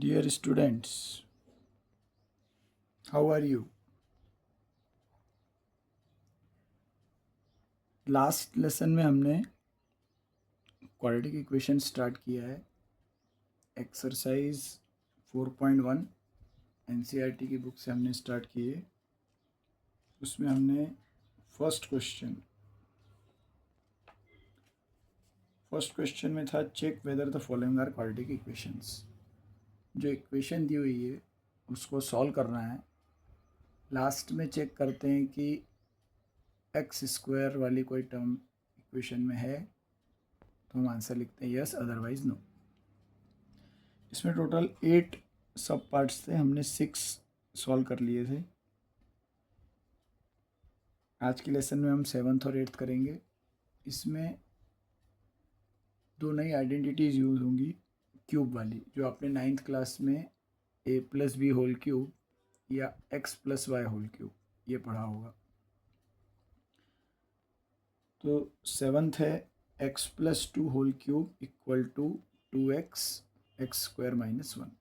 Dear students, how are you? Last lesson में हमने quadratic equation start किया है। एक्सरसाइज 4.1 एनसीईआरटी की बुक से हमने स्टार्ट किए। उसमें हमने फर्स्ट क्वेश्चन में था check whether the following are quadratic equations. जो इक्वेशन दी हुई है उसको सॉल्व करना है। लास्ट में चेक करते हैं कि एक्स स्क्वायर वाली कोई टर्म इक्वेशन में है तो हम आंसर लिखते हैं यस, अदरवाइज नो। इसमें टोटल 8 सब पार्ट्स थे, हमने 6 सॉल्व कर लिए थे। आज के लेसन में हम 7th और 8th करेंगे। इसमें दो नई आइडेंटिटीज़ यूज़ होंगी। क्यूब वाली जो आपने 9th क्लास में a plus B whole cube या x plus Y whole cube ये पढ़ा होगा। तो 7th है x plus 2 whole cube equal to 2x x square minus 1।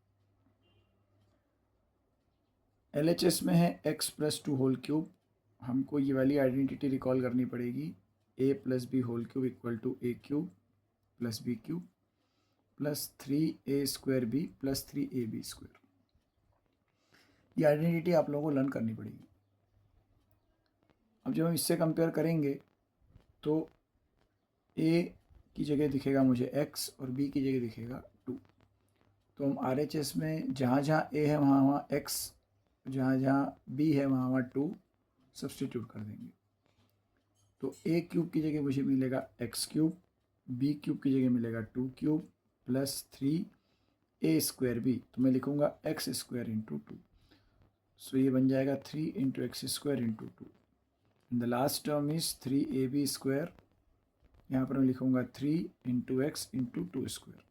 LHS में है x प्लस 2 होल क्यूब। हमको ये वाली आइडेंटिटी रिकॉल करनी पड़ेगी। a plus B whole cube equal to a cube plus B cube plus 3a square B plus 3ab square. ये identity आप लोगों को लर्न करनी पड़ेगी। अब जब हम इससे कंपेयर करेंगे तो a की जगह दिखेगा मुझे x और b की जगह दिखेगा 2। तो हम RHS में जहाँ जहाँ a है वहाँ वहाँ x, जहाँ जहाँ b है वहाँ वहाँ 2 सब्सटीट्यूट कर देंगे। तो a क्यूब की जगह मुझे मिलेगा x क्यूब, b क्यूब की जगह मिलेगा 2 cube plus 3a square b। तो मैं लिखूँगा x स्क्वायर इंटू 2। सो ये बन जाएगा 3 into x square into 2। The last term is 3ab square. यहाँ पर मैं लिखूँगा 3 इंटू एक्स इंटू 2 स्क्वायर।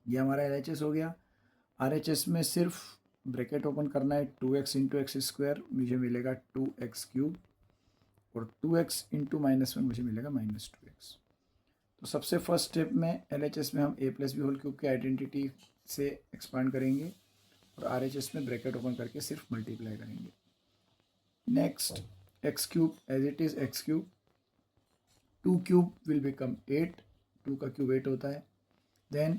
ये हमारा LHS हो गया। RHS में सिर्फ ब्रैकेट ओपन करना है। 2x इंटू एक्स स्क्वायर मुझे मिलेगा 2x क्यूब और 2x इंटू माइनस 1 मुझे मिलेगा माइनस 2x। तो सबसे फर्स्ट स्टेप में LHS में हम a plus B whole cube की आइडेंटिटी से एक्सपांड करेंगे और RHS में ब्रैकेट ओपन करके सिर्फ मल्टीप्लाई करेंगे। Next x cube as it is x cube, 2 cube will become 8, 2 का क्यूब 8 होता है। देन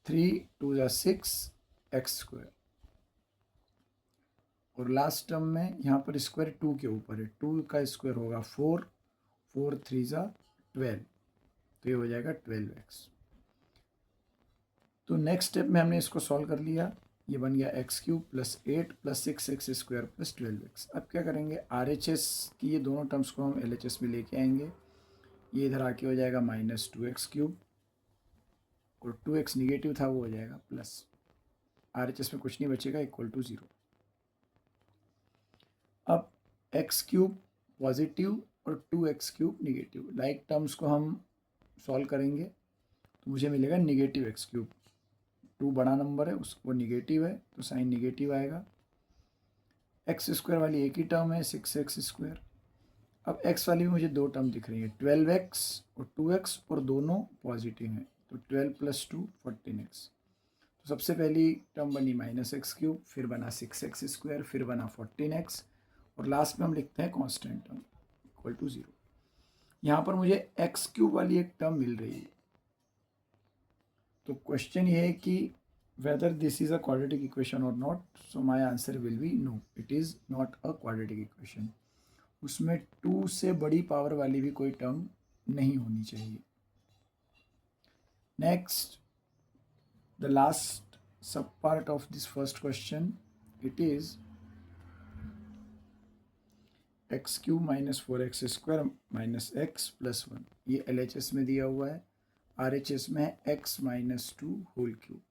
3 2 ज़ा 6 एक्स स्क्वायर और लास्ट टर्म में यहाँ पर स्क्वायर 2 के ऊपर है। 2 का स्क्वायर होगा 4, 4 3 ज़ा 12, तो ये हो जाएगा 12x। तो नेक्स्ट स्टेप में हमने इसको सॉल्व कर लिया। ये बन गया x cube plus 8 plus 6 x square plus 12x। अब क्या करेंगे, RHS की ये दोनों टर्म्स को हम LHS में लेके आएंगे। ये इधर आके हो जाएगा माइनस 2x क्यूब और 2x निगेटिव था वो हो जाएगा प्लस, RHS में कुछ नहीं बचेगा, इक्वल टू 0। अब एक्स क्यूब पॉजिटिव और 2x cube negative, like terms को हम सॉल्व करेंगे तो मुझे मिलेगा निगेटिव एक्स क्यूब। 2 बड़ा नंबर है, उसको निगेटिव है तो साइन निगेटिव आएगा। एक्स स्क्वायर वाली एक ही टर्म है 6x स्क्वायर। अब x वाली में मुझे दो टर्म दिख रही है 12x और 2x और दोनों पॉजिटिव हैं, तो 12 प्लस 2 14x। तो सबसे पहली टर्म बनी माइनस एक्स क्यूब, फिर बना 6x स्क्वायर, फिर बना 14x और लास्ट में हम लिखते हैं कांस्टेंट टर्म इक्वल टू 0। यहाँ पर मुझे एक्स क्यूब वाली एक टर्म मिल रही है। तो क्वेश्चन ये है कि whether this is a quadratic equation or not, so my answer will be no, it is not a quadratic equation। उसमें 2 से बड़ी पावर वाली भी कोई टर्म नहीं होनी चाहिए। नेक्स्ट, द लास्ट सब part of this first question, it is x cube minus 4x square minus x plus 1। ये LHS में दिया हुआ है। RHS में है x माइनस 2 होल क्यूब।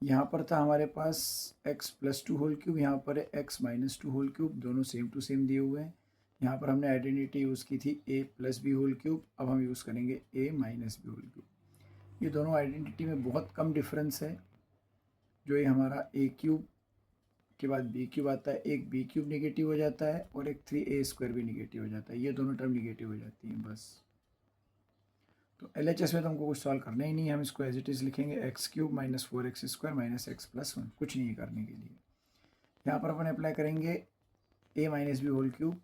यहाँ पर था हमारे पास x प्लस 2 होल क्यूब, यहाँ पर है x माइनस 2 होल क्यूब, दोनों सेम टू सेम दिए हुए हैं। यहाँ पर हमने आइडेंटिटी यूज़ की थी a plus B whole cube, अब हम यूज़ करेंगे a minus B whole cube. ये दोनों आइडेंटिटी में बहुत कम डिफरेंस है। जो ये हमारा a क्यूब के बाद b क्यूब आता है, एक b क्यूब निगेटिव हो जाता है और एक 3a स्क्वायर भी निगेटिव हो जाता है। ये दोनों टर्म निगेटिव हो जाती हैं बस। तो LHS में तो हमको कुछ सॉल्व करना ही नहीं है, हम इसको एज इट इज़ लिखेंगे x cube minus 4x² minus x plus 1, कुछ नहीं है करने के लिए। यहाँ पर अपन अप्लाई करेंगे a minus B whole cube,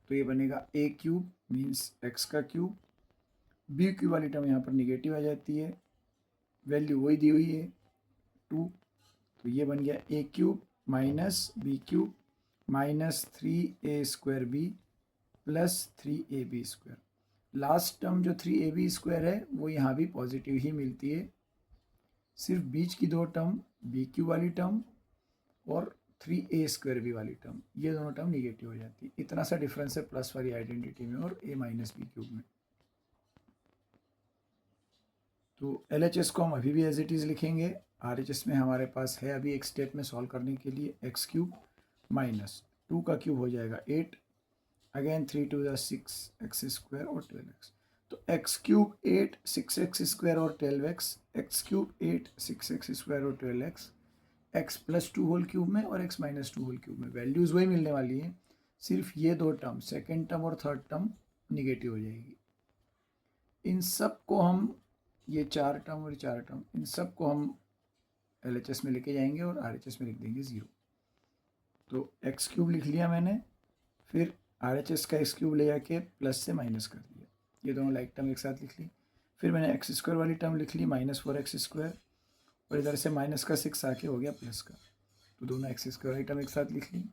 तो ये बनेगा a क्यूब मीन्स x का क्यूब, b क्यूब वाली टर्म यहाँ पर निगेटिव आ जाती है, वैल्यू वही दी हुई है 2, तो ये बन गया a cube minus B cube minus 3a² b plus 3ab²। Last term जो 3ab² है वो यहाँ भी पॉजिटिव ही मिलती है, सिर्फ बीच की दो टर्म बी क्यूब वाली टर्म और 3a² b वाली टर्म, ये दोनों टर्म निगेटिव हो जाती है। इतना सा डिफरेंस है प्लस वाली आइडेंटिटी में और a माइनस बी क्यूब में। तो LHS को हम अभी भी एज इट इज़ लिखेंगे, RHS में हमारे पास है अभी एक स्टेप में सॉल्व करने के लिए एक्स क्यूब माइनस 2 का क्यूब हो जाएगा 8, अगेन 3 2 6x² और 12x, तो एक्स क्यूब 8 6x² और 12x, एक्स क्यूब 8 6x² और 12x, x plus 2 whole cube में और x माइनस 2 होल क्यूब में वैल्यूज़ वही मिलने वाली है, सिर्फ ये दो टर्म सेकेंड टर्म और थर्ड टर्म निगेटिव हो जाएगी। इन सब को हम, ये 4 टर्म और 4 टर्म, इन सब को हम LHS में लेके जाएंगे और RHS में लिख देंगे 0। तो एक्स क्यूब लिख लिया मैंने, फिर RHS का एक्स क्यूब ले जाके प्लस से माइनस कर दिया, ये दोनों लाइक टर्म एक साथ लिख ली। फिर मैंने x² वाली टर्म लिख ली माइनस 4x², और इधर से माइनस का 6 आके हो गया प्लस का, तो दोनों x² वाली टर्म एक साथ लिख ली।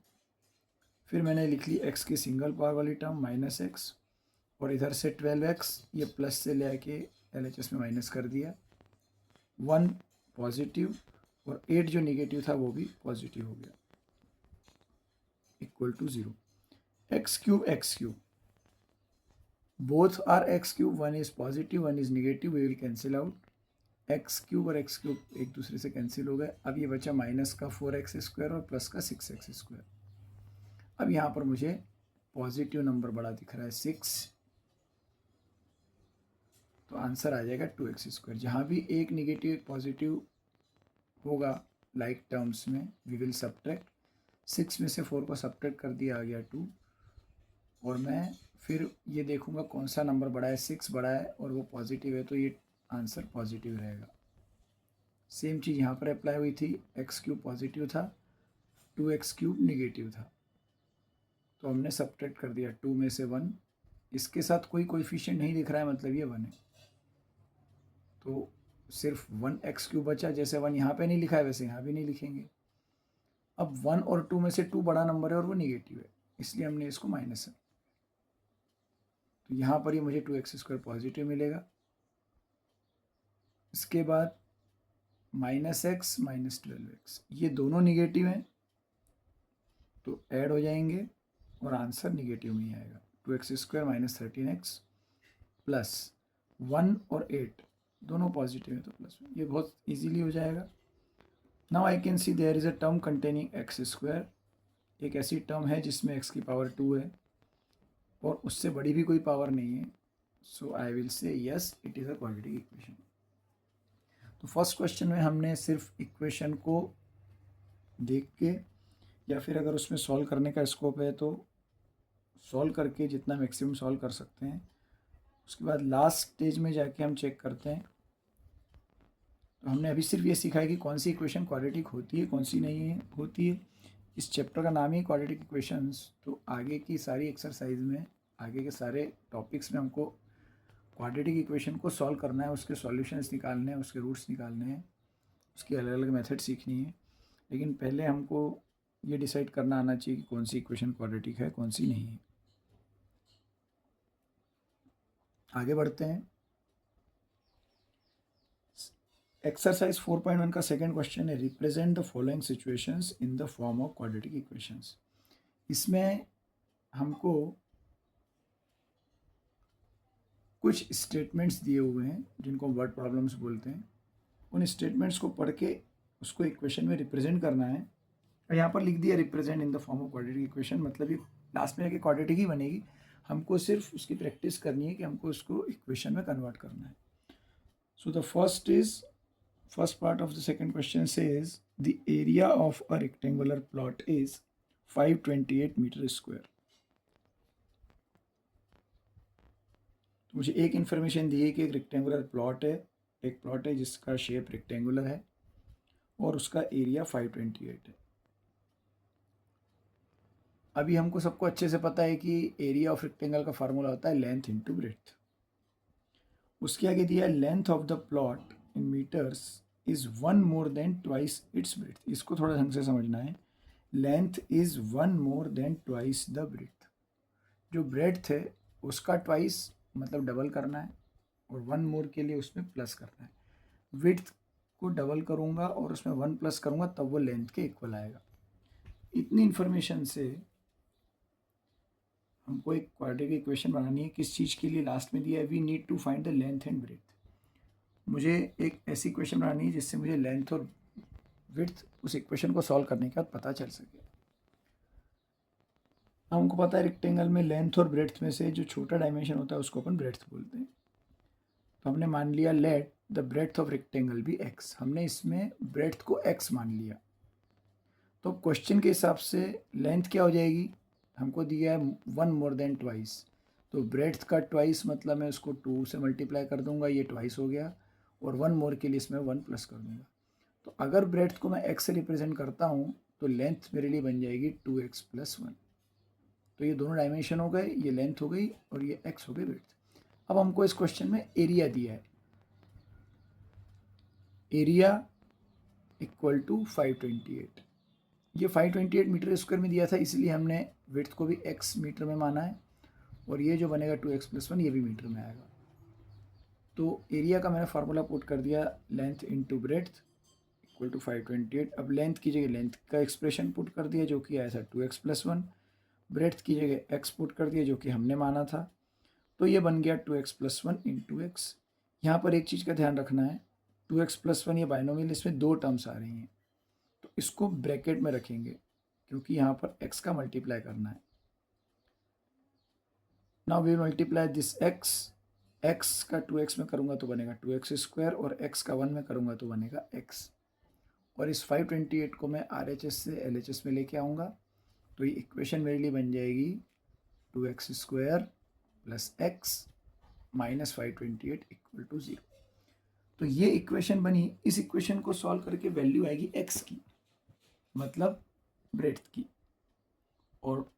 फिर मैंने लिख ली x की सिंगल पावर वाली टर्म माइनस x, और इधर से 12x ये प्लस से ले आके LHS में माइनस कर दिया, 1 पॉजिटिव और 8 जो निगेटिव था वो भी पॉजिटिव हो गया, equal to 0। X cube both are x cube, one is positive one is negative, we will cancel out, x cube और एक्स क्यूब एक दूसरे से कैंसिल हो गए। अब ये बचा माइनस का 4x² और प्लस का 6x²। अब यहाँ पर मुझे पॉजिटिव नंबर बड़ा दिख रहा है 6, तो आंसर आ जाएगा 2x²। जहाँ भी एक निगेटिव एक पॉजिटिव होगा लाइक टर्म्स में, वी विल सब्ट्रैक्ट, 6 में से 4 को सब्ट्रैक्ट कर दिया, आ गया 2, और मैं फिर ये देखूंगा कौन सा नंबर बड़ा है, 6 बड़ा है और वो पॉजिटिव है, तो ये आंसर पॉजिटिव रहेगा। सेम चीज़ यहाँ पर अप्लाई हुई थी, एक्स क्यूब पॉजिटिव था, 2x³ निगेटिव था, तो हमने सब्ट्रैक्ट कर दिया 2 में से 1, इसके साथ कोई कोएफिशिएंट नहीं दिख रहा है, मतलब ये 1 है, तो सिर्फ 1x³ बचा, जैसे 1 यहाँ पे नहीं लिखा है वैसे यहाँ भी नहीं लिखेंगे। अब 1 और 2 में से 2 बड़ा नंबर है और वो निगेटिव है, इसलिए हमने इसको माइनस है, तो यहाँ पर ही मुझे 2x² पॉजिटिव मिलेगा। इसके बाद -x माइनस 12x, ये दोनों निगेटिव हैं, तो ऐड हो जाएंगे और आंसर निगेटिव में ही आएगा, 2x² माइनस 13x प्लस 1 और 8 दोनों पॉजिटिव है, तो प्लस 1, ये बहुत इजीली हो जाएगा। Now I can see there is a term containing x², एक ऐसी टर्म है जिसमें x की पावर 2 है और उससे बड़ी भी कोई पावर नहीं है, so I will say yes it is a quadratic equation. तो फर्स्ट क्वेश्चन में हमने सिर्फ इक्वेशन को देख के, या फिर अगर उसमें सॉल्व करने का स्कोप है तो सॉल्व करके जितना मैक्सिमम सॉल्व कर सकते हैं, उसके बाद लास्ट स्टेज में जाके हम चेक करते हैं। तो हमने अभी सिर्फ ये सीखा है कि कौन सी इक्वेशन क्वाड्रेटिक होती है, कौन सी नहीं है होती है। इस चैप्टर का नाम ही क्वाड्रेटिक इक्वेशंस, तो आगे की सारी एक्सरसाइज में, आगे के सारे टॉपिक्स में हमको क्वाड्रेटिक इक्वेशन को सॉल्व करना है, उसके सॉल्यूशंस निकालने हैं, उसके रूट्स निकालने हैं, उसकी अलग अलग मेथड सीखनी है। लेकिन पहले हमको ये डिसाइड करना आना चाहिए कि कौन सी इक्वेशन क्वाड्रेटिक है, कौन सी नहीं है। आगे बढ़ते हैं। एक्सरसाइज 4.1 का सेकंड क्वेश्चन है, represent the following situations in the form of quadratic equations. इसमें हमको कुछ स्टेटमेंट्स दिए हुए हैं जिनको वर्ड प्रॉब्लम्स बोलते हैं, उन स्टेटमेंट्स को पढ़ के उसको इक्वेशन में रिप्रेजेंट करना है। और यहाँ पर लिख दिया represent in the form of quadratic equation, मतलब ये लास्ट में जाके क्वाड्रेटिक ही बनेगी, हमको सिर्फ उसकी प्रैक्टिस करनी है कि हमको उसको इक्वेशन में कन्वर्ट करना है। So the first part of the second question says the area of a rectangular plot is 528 meter square. मुझे एक इन्फॉर्मेशन दी है कि एक रेक्टेंगुलर प्लॉट है, एक प्लॉट है जिसका शेप रेक्टेंगुलर है और उसका एरिया 528 है। अभी हमको सबको अच्छे से पता है कि एरिया ऑफ रेक्टेंगल का फार्मूला होता है लेंथ इंटू ब्रेड्थ। उसके आगे दिया है length of the plot in metres is 1 more than twice its breadth. इसको थोड़ा ढंग से समझना है। Length is 1 more than twice the breadth. जो ब्रेड्थ है उसका ट्वाइस मतलब डबल करना है और 1 मोर के लिए उसमें प्लस करना है। विड्थ को डबल करूँगा और उसमें 1 प्लस करूँगा तब वो लेंथ के इक्वल आएगा। इतनी इन्फॉर्मेशन से हमको एक क्वाड्रेटिक इक्वेशन बनानी है। किस चीज़ के लिए? लास्ट में दिया है we need to find the length and breadth. मुझे एक ऐसी इक्वेशन बनानी है जिससे मुझे लेंथ और विड्थ उस इक्वेशन को सॉल्व करने के बाद पता चल सके। हमको पता है रेक्टेंगल में लेंथ और ब्रेड्थ में से जो छोटा डायमेंशन होता है उसको अपन ब्रेड्थ बोलते हैं। तो हमने मान लिया let the breadth of rectangle भी x। हमने इसमें ब्रेड्थ को x मान लिया। तो क्वेश्चन के हिसाब से लेंथ क्या हो जाएगी? हमको दिया है 1 मोर देन ट्वाइस। तो ब्रेड्थ का ट्वाइस मतलब मैं उसको 2 से मल्टीप्लाई कर दूंगा, ये ट्वाइस हो गया, और 1 मोर के लिए इसमें 1 प्लस कर दूंगा। तो अगर ब्रेड्थ को मैं x से रिप्रेजेंट करता हूँ तो लेंथ मेरे लिए बन जाएगी 2x प्लस 1। तो ये दोनों डायमेंशन हो गए, ये लेंथ हो गई और ये x हो गई ब्रेड्थ। अब हमको इस क्वेश्चन में एरिया दिया है, एरिया इक्वल टू 528। ये 528 मीटर स्क्वायर में दिया था, इसलिए हमने विड्थ को भी x मीटर में माना है और ये जो बनेगा 2x प्लस 1 ये भी मीटर में आएगा। तो एरिया का मैंने फार्मूला पुट कर दिया, length into breadth equal to 528। अब लेंथ की जगह लेंथ का एक्सप्रेशन पुट कर दिया जो कि आया था 2x प्लस 1। ब्रेड्थ की जगह x पुट कर दिया जो कि हमने माना था। तो ये बन गया 2x प्लस 1 इंटू एक्स। यहाँ पर एक चीज़ का ध्यान रखना है, 2x प्लस 1 ये बाइनोमियल, इसमें 2 टर्म्स आ रही हैं तो इसको ब्रैकेट में रखेंगे क्योंकि यहाँ पर x का मल्टीप्लाई करना है। Now we multiply this x का 2x में करूँगा तो बनेगा 2x स्क्वायर और x का 1 में करूँगा तो बनेगा x। और इस 528 को मैं RHS से LHS में लेके आऊँगा तो ये इक्वेशन मेरे लिए बन जाएगी 2x square plus x minus 528 equal to 0। तो ये इक्वेशन बनी। इस इक्वेशन को सॉल्व करके वैल्यू आएगी x की, मतलब ब्रेड्थ की, और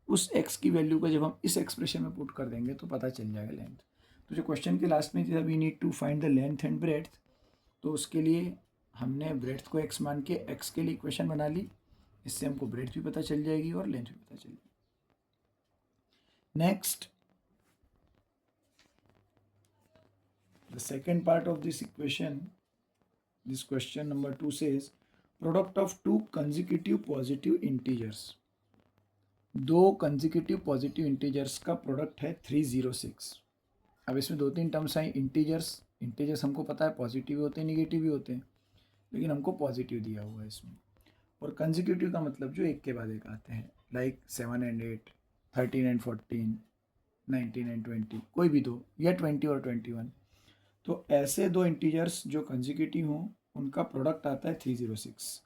उस x की वैल्यू को जब हम इस एक्सप्रेशन में पुट कर देंगे तो पता चल जाएगा लेंथ। तो जो क्वेश्चन के लास्ट में था we need to find the length and breadth, तो उसके लिए हमने ब्रेड्थ को x मान के x के लिए इक्वेशन बना ली। इससे हमको ब्रेड्थ भी पता चल जाएगी और लेंथ भी पता चल जाएगी। Next, the second part of this equation, this question number 2 says product of two consecutive positive integers। दो consecutive positive integers का प्रोडक्ट है 306। अब इसमें 2-3 टर्म्स आई। इंटीजर्स हमको पता है पॉजिटिव भी होते हैं नेगेटिव भी होते हैं, लेकिन हमको पॉजिटिव दिया हुआ है इसमें। और कंसेक्यूटिव का मतलब जो एक के बाद एक आते हैं, लाइक 7 and 8, 13 and 14, 19 and 20, कोई भी दो, या 20 और 21। तो ऐसे दो इंटीजर्स जो कंसेक्यूटिव हों उनका प्रोडक्ट आता है 306।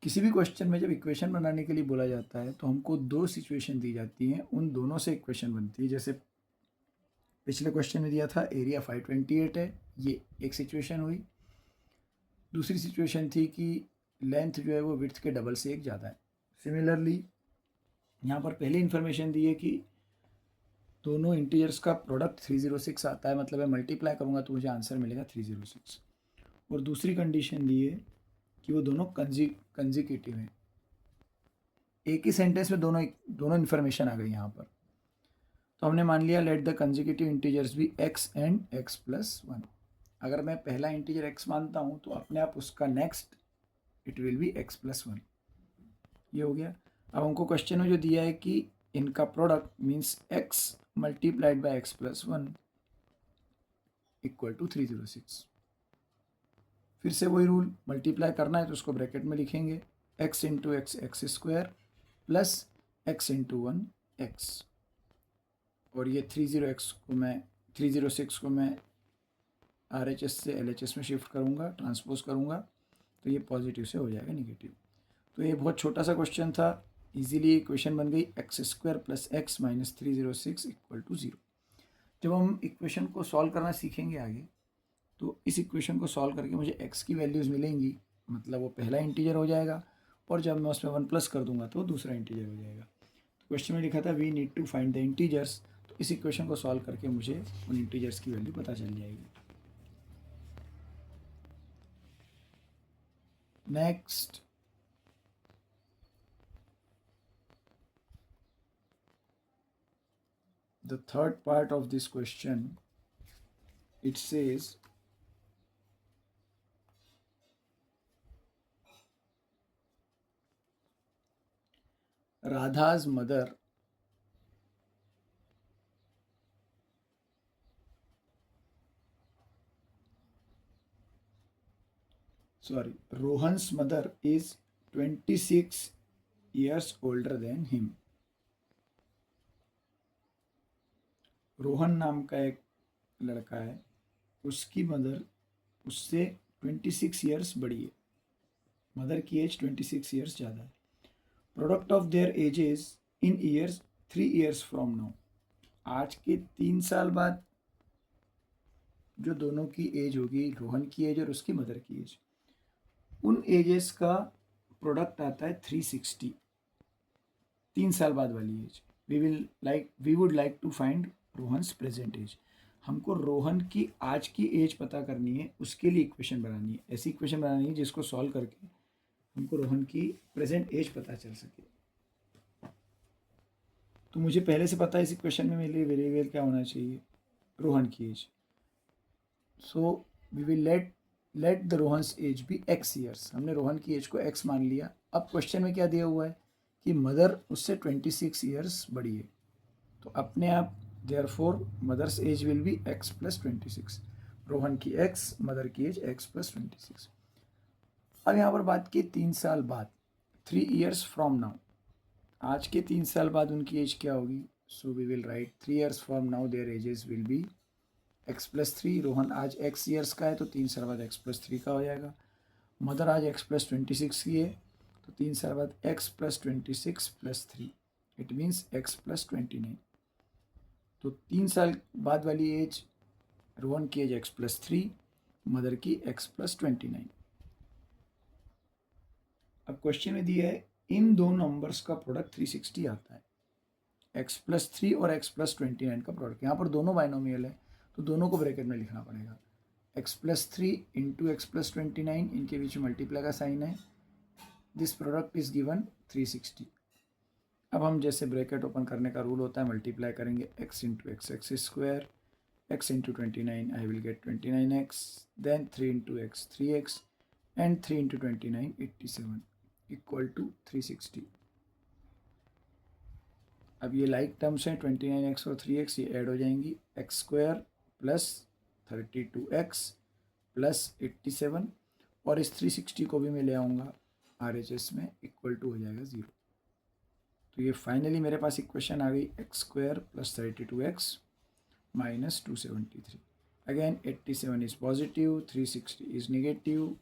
किसी भी क्वेश्चन में जब इक्वेशन बनाने के लिए बोला जाता है तो हमको दो सिचुएशन दी जाती हैं, उन दोनों से इक्वेशन बनती है। जैसे पिछले क्वेश्चन में दिया था एरिया 528 है, ये एक सिचुएशन हुई। दूसरी सिचुएशन थी कि लेंथ जो है वो विड्थ के डबल से एक ज़्यादा है। सिमिलरली यहाँ पर पहली इन्फॉर्मेशन दी है कि दोनों इंटीजर्स का प्रोडक्ट 306 आता है, मतलब मैं मल्टीप्लाई करूँगा तो मुझे आंसर मिलेगा 306। और दूसरी कंडीशन दी है कि वो दोनों कंजिक्यूटिव हैं। एक ही सेंटेंस में दोनों इन्फॉर्मेशन आ गई यहाँ पर। तो हमने मान लिया लेट द कंजिक्यूटिव इंटीजर्स भी x एंड x प्लस 1। अगर मैं पहला इंटीजर x मानता हूँ तो अपने आप उसका next it will be x plus 1। ये हो गया। अब हमको क्वेश्चन में जो दिया है कि इनका product means x multiplied by x plus 1 equal to 306। फिर से वही रूल, मल्टीप्लाई करना है तो उसको ब्रैकेट में लिखेंगे x into x x square plus x into 1 x। और ये 306 को मैं RHS से LHS में शिफ्ट करूँगा, ट्रांसपोज करूँगा, तो ये पॉजिटिव से हो जाएगा नेगेटिव। तो ये बहुत छोटा सा क्वेश्चन था, इजीली इक्वेशन बन गई x² plus x minus 306 equal to 0। जब हम इक्वेशन को सॉल्व करना सीखेंगे आगे, तो इस इक्वेशन को सॉल्व करके मुझे x की वैल्यूज़ मिलेंगी, मतलब वो पहला इंटीजर हो जाएगा, और जब मैं उसमें 1 प्लस कर दूंगा तो दूसरा इंटीजर हो जाएगा। तो क्वेश्चन में लिखा था we need to find the integers, तो इस इक्वेशन को सॉल्व करके मुझे उन इंटीजर्स की वैल्यू पता चल जाएगी। Next, the third part of this question, it says Radha's mother Rohan's mother is 26 years older than him। Rohan नाम का एक लड़का है, उसकी मदर उससे 26 ईयर्स बड़ी है, मदर की एज 26 ईयर्स ज़्यादा है। Product of their edges in years 3 years from now, आज के 3 साल बाद जो दोनों की एज होगी, रोहन की एज और उसकी मदर की एज, उन एजेस का प्रोडक्ट आता है 360, 3 साल बाद वाली age. We would like to find Rohan's present age. हमको रोहन की आज की एज पता करनी है, उसके लिए इक्वेशन बनानी है, ऐसी इक्वेशन बनानी है जिसको सॉल्व करके हमको रोहन की प्रेजेंट एज पता चल सके। तो मुझे पहले से पता है इस इक्वेशन में मेरे लिए वेरिएबल क्या होना चाहिए, रोहन की age. So we will let the Rohan's age be x years. हमने रोहन की एज को x मान लिया। अब क्वेश्चन में क्या दिया हुआ है कि मदर उससे 26 ईयर्स बड़ी है, तो अपने आप therefore mother's age will be x plus 26। Rohan की x, मदर की एज x प्लस 26। अब यहाँ पर बात की 3 साल बाद, 3 ईयर्स फ्रॉम नाउ, आज के 3 साल बाद उनकी एज क्या होगी। So we will write 3 years from now their ages will be x plus 3। Rohan आज x ईयर्स का है तो 3 साल बाद x प्लस 3 का हो जाएगा। मदर आज x प्लस 26 की है तो 3 साल बाद x plus 26 plus 3, it means x plus 29। तो 3 साल बाद वाली एज, रोहन की एज x प्लस 3, मदर की x प्लस 29। अब क्वेश्चन में दिया है इन दो नंबर्स का प्रोडक्ट 360 आता है, x प्लस 3 और x प्लस 29 का प्रोडक्ट। यहाँ पर दोनों बाइनोमियल है तो दोनों को ब्रैकेट में लिखना पड़ेगा। x plus 3 into x plus 29, इनके बीच में मल्टीप्लाई का साइन है। This product is given 360। अब हम जैसे ब्रैकेट ओपन करने का रूल होता है, मल्टीप्लाई करेंगे x into x, x square, x into 29 I will get 29x, then 3 into x 3x, and 3 into 29 87 equal to 360। अब ये लाइक टर्म्स हैं, 29x और 3x ये ऐड हो जाएंगी, x square plus 32x plus 87, और इस 360 को भी मैं ले आऊँगा RHS में, इक्वल टू हो जाएगा 0। तो ये फाइनली मेरे पास इक्वेशन आ गई, x square plus 32x minus 273। Again 87 is positive, 360 is negative,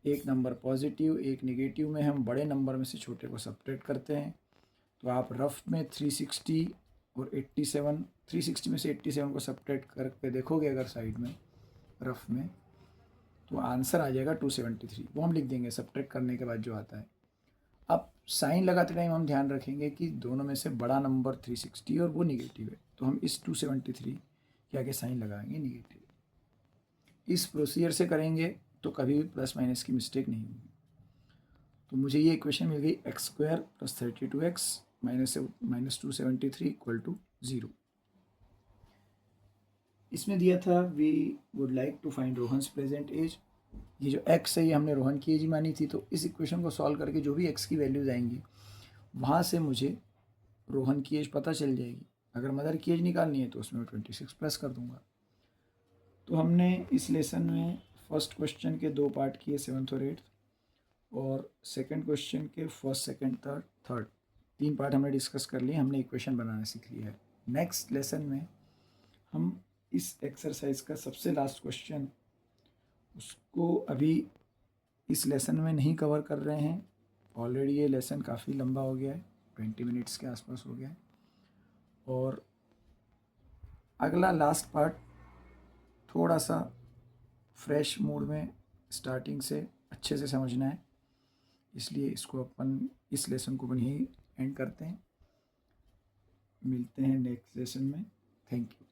एक नंबर पॉजिटिव एक निगेटिव में हम बड़े नंबर में से छोटे को सब्ट्रैक्ट करते हैं। तो आप रफ में 360 और 87, 360 में से 87 को सब्ट्रैक्ट करके देखोगे अगर साइड में रफ में, तो आंसर आ जाएगा 273। वो हम लिख देंगे सब्ट्रैक्ट करने के बाद जो आता है। अब साइन लगाते टाइम हम ध्यान रखेंगे कि दोनों में से बड़ा नंबर 360 और वो निगेटिव है, तो हम इस 273 के आगे साइन लगाएंगे निगेटिव। इस प्रोसीजर से करेंगे तो कभी भी प्लस माइनस की मिस्टेक नहीं होगी। तो मुझे ये इक्वेशन मिल गई, x square plus 32x minus 273 equal to 0। इसमें दिया था we would like to find Rohan's present age. ये जो x है ये हमने रोहन की एज ही मानी थी, तो इस इक्वेशन को सॉल्व करके जो भी x की वैल्यूज आएंगी वहाँ से मुझे रोहन की एज पता चल जाएगी। अगर मदर की एज निकालनी है तो उसमें मैं 26 प्लस कर दूंगा। तो हमने इस लेसन में फर्स्ट क्वेश्चन के 2 पार्ट किए, 7th और 8th, और सेकंड क्वेश्चन के फर्स्ट सेकंड थर्ड 3 पार्ट हमने डिस्कस कर लिए, हमने इक्वेशन बनाना सीख लिया है। नेक्स्ट लेसन में हम इस एक्सरसाइज का सबसे लास्ट क्वेश्चन, उसको अभी इस लेसन में नहीं कवर कर रहे हैं। ऑलरेडी ये लेसन काफ़ी लंबा हो गया है, 20 मिनट्स के आसपास हो गया है। और अगला लास्ट पार्ट थोड़ा सा फ्रेश मूड में स्टार्टिंग से अच्छे से समझना है, इसलिए इसको अपन इस लेसन को अपन यहीं एंड करते हैं। मिलते हैं नेक्स्ट लेसन में। Thank you.